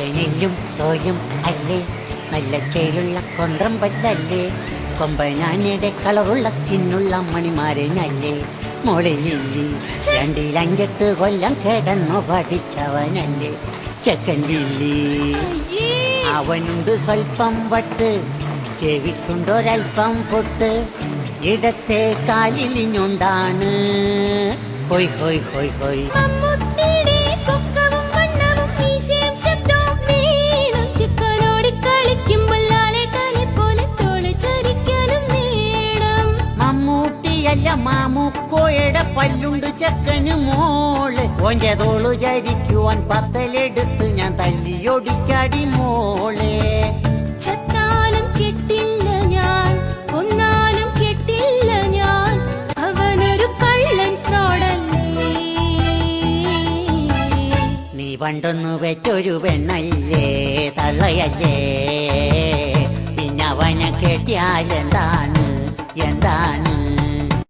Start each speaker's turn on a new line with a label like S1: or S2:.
S1: നെല്ലും തോയും അല്ലേ, നല്ല ചേലുള്ള കൊന്ത്രം പല്ലല്ലേ, കൊമ്പനാനയുടെ കളറുള്ള സ്കിന്നുള്ള മണിമാരനല്ലേ, മോളിലില്ലി രണ്ടിലഞ്ചെട്ട് കൊല്ലം കിടന്നു പഠിച്ചവനല്ലേ ചെക്കൻ വില്ലി. അവനുണ്ട് സ്വൽപ്പം വട്ട്, ചെവിക്കുണ്ടൊരൽപ്പം പൊട്ട്, ഇടത്തെ കാലിലിഞ്ഞുണ്ടാണ് ഹൊയ് ഹൊയ് ഹൊയ് ഹൊയ്. മമ്മൂട്ടിയല്ല മാമുക്കോയുടെ പല്ലുണ്ട് ചെക്കന് മോള്, ഓന്റെ തോളു ചരിക്കുവാൻ പത്തലെടുത്ത് ഞാൻ തല്ലിയൊടിക്കാടി മോളെ.
S2: ചത്താലും കെട്ടില്ല ഞാൻ, ഒന്നാലും കെട്ടില്ല ഞാൻ, അവനൊരു കള്ളൻ ഫ്രോഡല്ലേ.
S1: നീ പണ്ടൊന്നു വെച്ചൊരു പെണ്ണല്ലേ തള്ളയല്ലേ, പിന്നവനെ കെട്ടിയാലെന്താ